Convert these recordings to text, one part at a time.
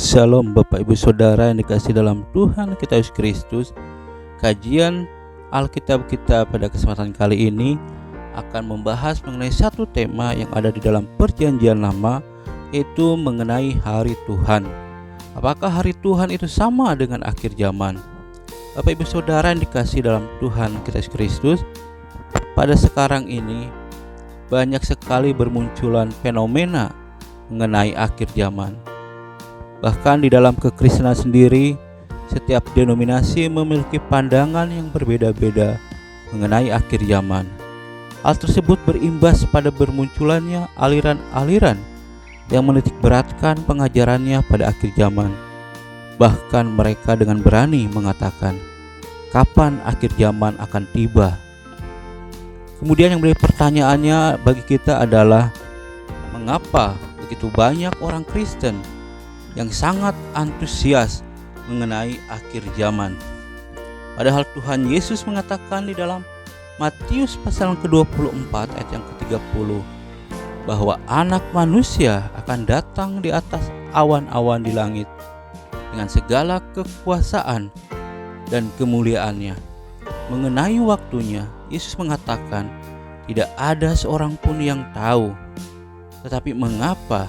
Shalom Bapak Ibu Saudara yang dikasihi dalam Tuhan kita Yesus Kristus. Kajian Alkitab kita pada kesempatan kali ini akan membahas mengenai satu tema yang ada di dalam Perjanjian Lama, yaitu mengenai hari Tuhan. Apakah hari Tuhan itu sama dengan akhir zaman? Bapak Ibu Saudara yang dikasihi dalam Tuhan kita Yesus Kristus, pada sekarang ini banyak sekali bermunculan fenomena mengenai akhir zaman. Bahkan di dalam kekristenan sendiri, setiap denominasi memiliki pandangan yang berbeda-beda mengenai akhir zaman. Hal tersebut berimbas pada bermunculannya aliran-aliran yang menitik beratkan pengajarannya pada akhir zaman. Bahkan mereka dengan berani mengatakan, kapan akhir zaman akan tiba? Kemudian yang menjadi pertanyaannya bagi kita adalah, mengapa begitu banyak orang Kristen yang sangat antusias mengenai akhir zaman? Padahal Tuhan Yesus mengatakan di dalam Matius pasal ke-24 ayat yang ke-30 bahwa anak manusia akan datang di atas awan-awan di langit dengan segala kekuasaan dan kemuliaannya. Mengenai waktunya, Yesus mengatakan tidak ada seorang pun yang tahu. Tetapi mengapa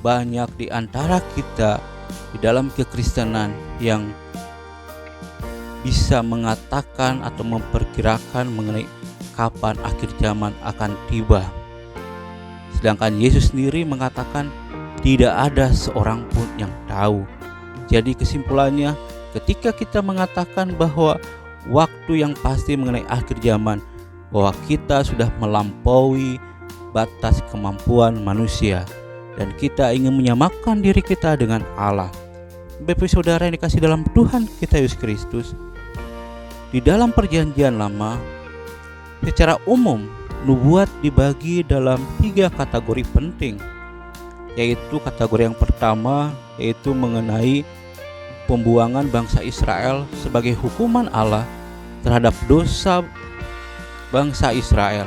banyak di antara kita di dalam kekristenan yang bisa mengatakan atau memperkirakan mengenai kapan akhir zaman akan tiba, sedangkan Yesus sendiri mengatakan tidak ada seorang pun yang tahu. Jadi kesimpulannya, ketika kita mengatakan bahwa waktu yang pasti mengenai akhir zaman, bahwa kita sudah melampaui batas kemampuan manusia dan kita ingin menyamakan diri kita dengan Allah. Bapak Saudara yang dikasihi dalam Tuhan kita Yesus Kristus, di dalam Perjanjian Lama secara umum nubuat dibagi dalam 3 kategori penting, yaitu kategori yang pertama yaitu mengenai pembuangan bangsa Israel sebagai hukuman Allah terhadap dosa bangsa Israel.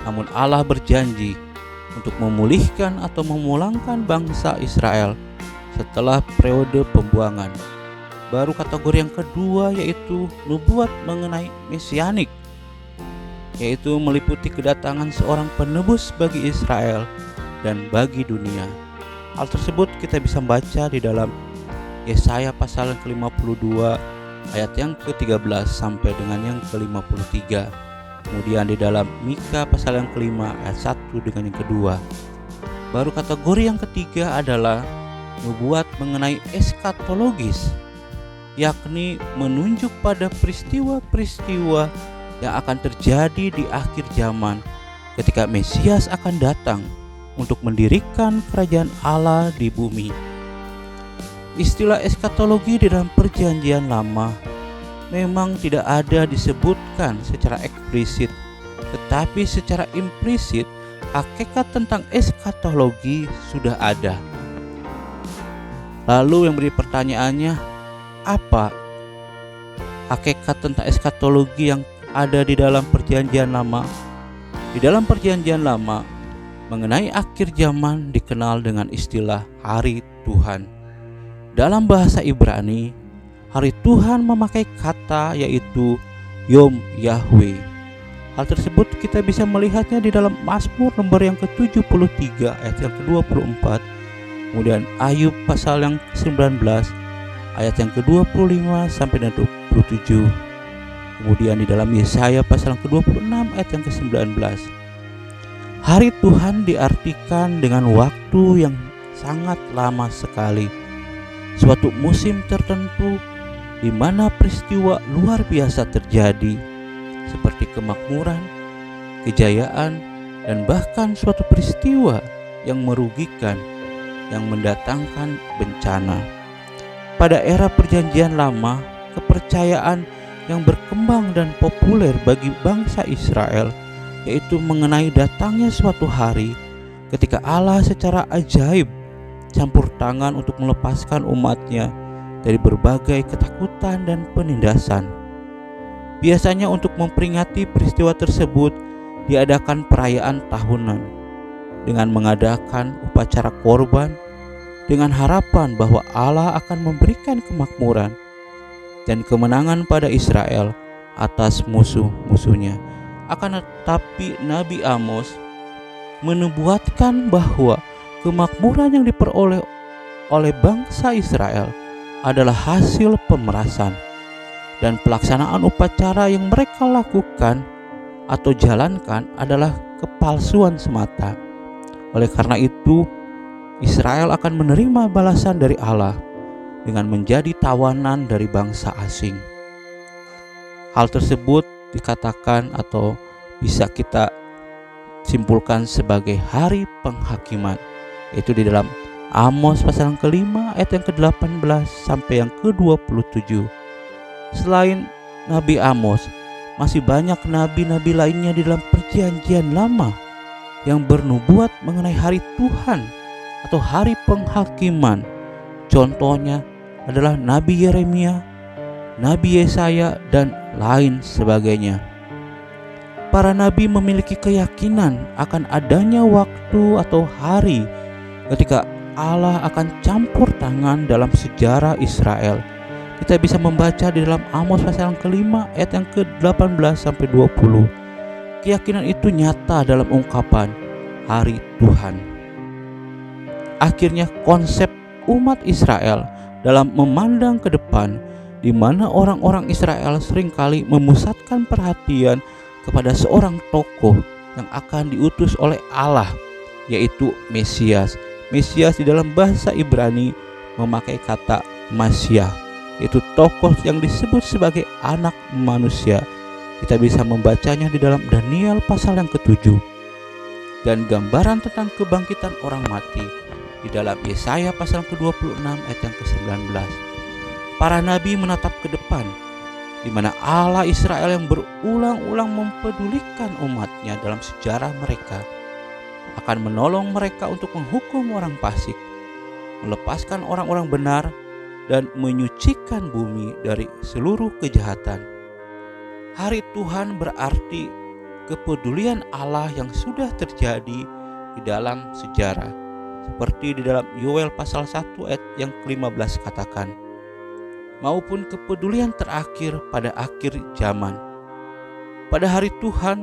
Namun Allah berjanji untuk memulihkan atau memulangkan bangsa Israel setelah periode pembuangan. Baru kategori yang kedua yaitu nubuat mengenai mesianik, yaitu meliputi kedatangan seorang penebus bagi Israel dan bagi dunia. Hal tersebut kita bisa baca di dalam Yesaya pasal yang ke-52 ayat yang ke-13 sampai dengan yang ke-53. Kemudian di dalam Mika pasal yang ke-5 ayat 1 dengan yang kedua. Baru kategori yang ketiga adalah nubuat mengenai eskatologis, yakni menunjuk pada peristiwa-peristiwa yang akan terjadi di akhir zaman ketika Mesias akan datang untuk mendirikan kerajaan Allah di bumi. Istilah eskatologi di dalam Perjanjian Lama memang tidak ada disebutkan secara eksplisit, tetapi secara implisit hakikat tentang eskatologi sudah ada. Lalu yang menjadi pertanyaannya, apa hakikat tentang eskatologi yang ada di dalam Perjanjian Lama? Di dalam Perjanjian Lama mengenai akhir zaman dikenal dengan istilah hari Tuhan. Dalam bahasa Ibrani, hari Tuhan memakai kata yaitu Yom Yahweh. Hal tersebut kita bisa melihatnya di dalam Mazmur nomor yang ke-73 ayat yang ke-24. Kemudian Ayub pasal yang ke-19 ayat yang ke-25 sampai dengan 27. Kemudian di dalam Yesaya pasal yang ke-26 ayat yang ke-19. Hari Tuhan diartikan dengan waktu yang sangat lama sekali. Suatu musim tertentu di mana peristiwa luar biasa terjadi, seperti kemakmuran, kejayaan, dan bahkan suatu peristiwa yang merugikan, yang mendatangkan bencana. Pada era Perjanjian Lama, kepercayaan yang berkembang dan populer bagi bangsa Israel yaitu mengenai datangnya suatu hari ketika Allah secara ajaib campur tangan untuk melepaskan umatnya dari berbagai ketakutan dan penindasan. Biasanya untuk memperingati peristiwa tersebut diadakan perayaan tahunan dengan mengadakan upacara korban, dengan harapan bahwa Allah akan memberikan kemakmuran dan kemenangan pada Israel atas musuh-musuhnya. Akan tetapi Nabi Amos menubuatkan bahwa kemakmuran yang diperoleh oleh bangsa Israel adalah hasil pemerasan dan pelaksanaan upacara yang mereka lakukan atau jalankan adalah kepalsuan semata. Oleh karena itu, Israel akan menerima balasan dari Allah dengan menjadi tawanan dari bangsa asing. Hal tersebut dikatakan atau bisa kita simpulkan sebagai hari penghakiman, yaitu di dalam Amos pasal yang ke-5 ayat yang ke-18 sampai yang ke-27. Selain Nabi Amos, masih banyak nabi-nabi lainnya di dalam perjanjian lama yang bernubuat mengenai hari Tuhan atau hari penghakiman. Contohnya adalah Nabi Yeremia, Nabi Yesaya, dan lain sebagainya. Para nabi memiliki keyakinan akan adanya waktu atau hari ketika Allah akan campur tangan dalam sejarah Israel. Kita bisa membaca di dalam Amos pasal yang ke-5 ayat yang ke-18 sampai 20. Keyakinan itu nyata dalam ungkapan hari Tuhan. Akhirnya konsep umat Israel dalam memandang ke depan, di mana orang-orang Israel seringkali memusatkan perhatian kepada seorang tokoh yang akan diutus oleh Allah, yaitu Mesias. Mesias di dalam bahasa Ibrani memakai kata Masyiah, yaitu tokoh yang disebut sebagai anak manusia. Kita bisa membacanya di dalam Daniel pasal yang ke-7, dan gambaran tentang kebangkitan orang mati di dalam Yesaya pasal ke-26 ayat yang ke-19. Para nabi menatap ke depan, di mana Allah Israel yang berulang-ulang mempedulikan umatnya dalam sejarah mereka akan menolong mereka untuk menghukum orang fasik, melepaskan orang-orang benar, dan menyucikan bumi dari seluruh kejahatan. Hari Tuhan berarti kepedulian Allah yang sudah terjadi di dalam sejarah, seperti di dalam Yoel pasal 1 ayat yang ke-15 katakan, maupun kepedulian terakhir pada akhir zaman. Pada hari Tuhan,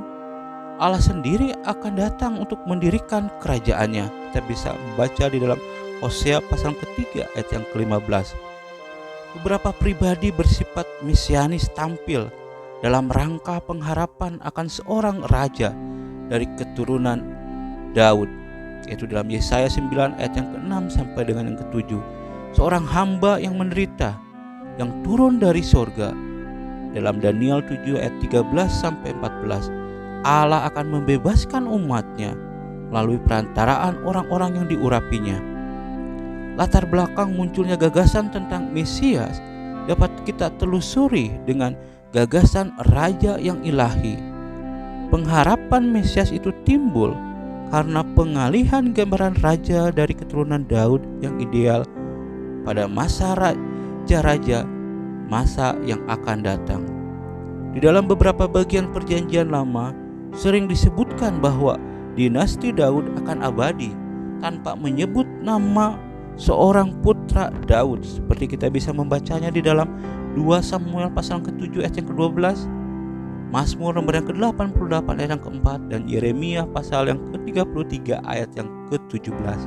Allah sendiri akan datang untuk mendirikan kerajaannya. Kita bisa membaca di dalam Hosea pasal ketiga ayat yang ke-15. Beberapa pribadi bersifat mesianis tampil dalam rangka pengharapan akan seorang raja dari keturunan Daud, yaitu dalam Yesaya 9 ayat yang ke-6 sampai dengan yang ke-7. Seorang hamba yang menderita, yang turun dari sorga. Dalam Daniel 7 ayat 13 sampai 14, Allah akan membebaskan umatnya melalui perantaraan orang-orang yang diurapinya. Latar belakang munculnya gagasan tentang Mesias dapat kita telusuri dengan gagasan raja yang ilahi. Pengharapan Mesias itu timbul karena pengalihan gambaran raja dari keturunan Daud yang ideal pada masa raja-raja masa yang akan datang. Di dalam beberapa bagian perjanjian lama sering disebutkan bahwa dinasti Daud akan abadi tanpa menyebut nama seorang putra Daud, seperti kita bisa membacanya di dalam 2 Samuel pasal ke-7 ayat yang ke-12, Mazmur nomor yang ke-88 ayat yang ke-4, dan Yeremia pasal yang ke-33 ayat yang ke-17.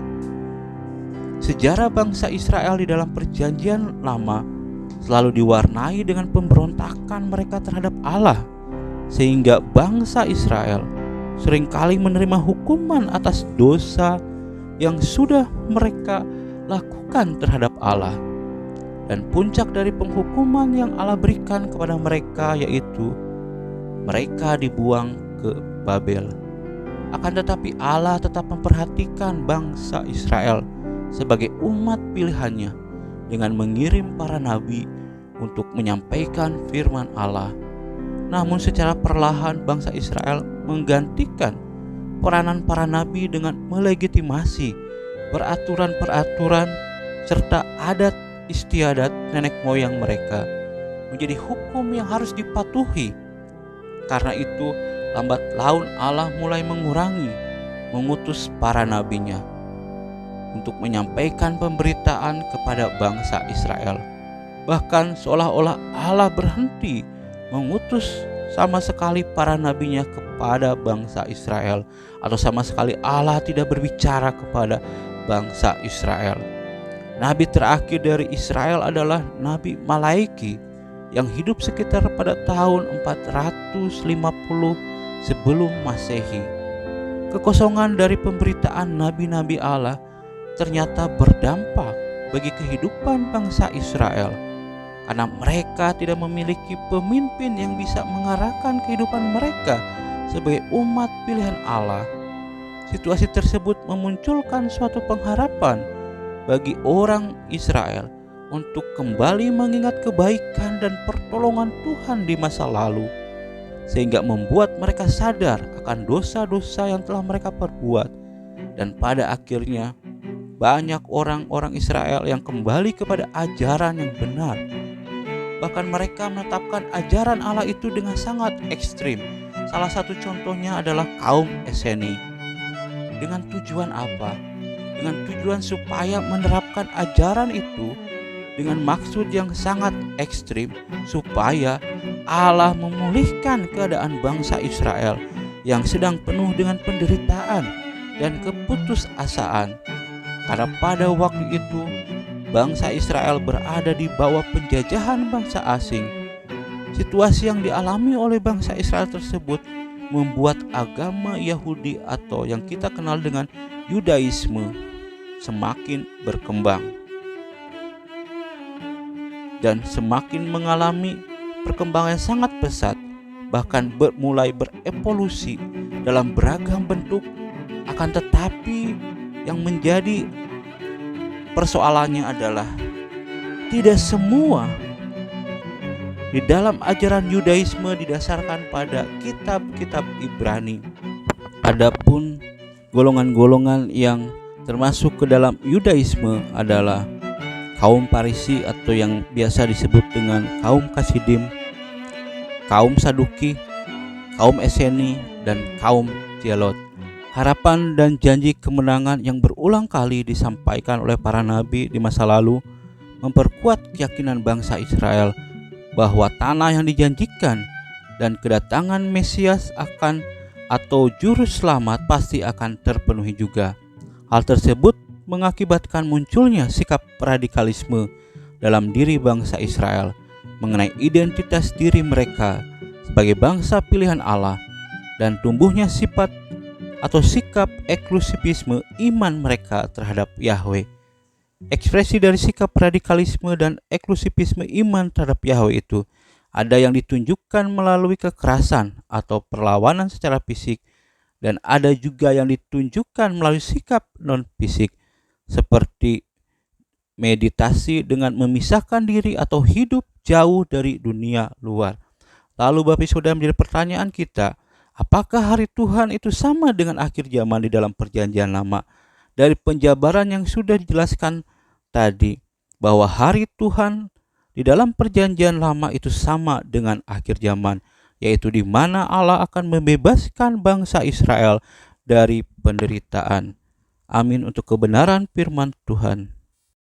Sejarah bangsa Israel di dalam perjanjian lama selalu diwarnai dengan pemberontakan mereka terhadap Allah, sehingga bangsa Israel seringkali menerima hukuman atas dosa yang sudah mereka lakukan terhadap Allah. Dan puncak dari penghukuman yang Allah berikan kepada mereka yaitu mereka dibuang ke Babel. Akan tetapi Allah tetap memperhatikan bangsa Israel sebagai umat pilihannya dengan mengirim para nabi untuk menyampaikan firman Allah. Namun secara perlahan bangsa Israel menggantikan peranan para nabi dengan melegitimasi peraturan-peraturan serta adat istiadat nenek moyang mereka menjadi hukum yang harus dipatuhi. Karena itu lambat laun Allah mulai mengutus para nabinya. untuk menyampaikan pemberitaan kepada bangsa Israel. Bahkan seolah-olah Allah berhenti mengutus sama sekali para nabinya kepada bangsa Israel, atau sama sekali Allah tidak berbicara kepada bangsa Israel. Nabi terakhir dari Israel adalah Nabi Malaiki yang hidup sekitar pada tahun 450 sebelum Masehi. Kekosongan dari pemberitaan nabi-nabi Allah ternyata berdampak bagi kehidupan bangsa Israel, karena mereka tidak memiliki pemimpin yang bisa mengarahkan kehidupan mereka sebagai umat pilihan Allah. Situasi tersebut memunculkan suatu pengharapan bagi orang Israel untuk kembali mengingat kebaikan dan pertolongan Tuhan di masa lalu, sehingga membuat mereka sadar akan dosa-dosa yang telah mereka perbuat. Dan pada akhirnya banyak orang-orang Israel yang kembali kepada ajaran yang benar. Bahkan mereka menetapkan ajaran Allah itu dengan sangat ekstrim. Salah satu contohnya adalah kaum Eseni. Dengan tujuan apa? Dengan tujuan supaya menerapkan ajaran itu dengan maksud yang sangat ekstrim, supaya Allah memulihkan keadaan bangsa Israel yang sedang penuh dengan penderitaan dan keputusasaan. Karena pada waktu itu bangsa Israel berada di bawah penjajahan bangsa asing. Situasi yang dialami oleh bangsa Israel tersebut membuat agama Yahudi atau yang kita kenal dengan Yudaisme semakin berkembang dan semakin mengalami perkembangan yang sangat pesat, bahkan mulai berevolusi dalam beragam bentuk. Akan tetapi yang menjadi persoalannya adalah tidak semua di dalam ajaran Yudaisme didasarkan pada kitab-kitab Ibrani. Adapun golongan-golongan yang termasuk ke dalam Yudaisme adalah kaum Farisi atau yang biasa disebut dengan kaum Kasidim, kaum Saduki, kaum Eseni, dan kaum Zelot. Harapan dan janji kemenangan yang berulang kali disampaikan oleh para nabi di masa lalu memperkuat keyakinan bangsa Israel bahwa tanah yang dijanjikan dan kedatangan Mesias akan atau juru selamat pasti akan terpenuhi juga. Hal tersebut mengakibatkan munculnya sikap radikalisme dalam diri bangsa Israel mengenai identitas diri mereka sebagai bangsa pilihan Allah, dan tumbuhnya sifat atau sikap eksklusivisme iman mereka terhadap Yahweh. Ekspresi dari sikap radikalisme dan eksklusivisme iman terhadap Yahweh itu ada yang ditunjukkan melalui kekerasan atau perlawanan secara fisik, dan ada juga yang ditunjukkan melalui sikap non-fisik seperti meditasi dengan memisahkan diri atau hidup jauh dari dunia luar. Lalu Bapak Saudara, menjadi pertanyaan kita, apakah hari Tuhan itu sama dengan akhir zaman di dalam perjanjian lama? Dari penjabaran yang sudah dijelaskan tadi, bahwa hari Tuhan di dalam perjanjian lama itu sama dengan akhir zaman, yaitu di mana Allah akan membebaskan bangsa Israel dari penderitaan. Amin untuk kebenaran firman Tuhan.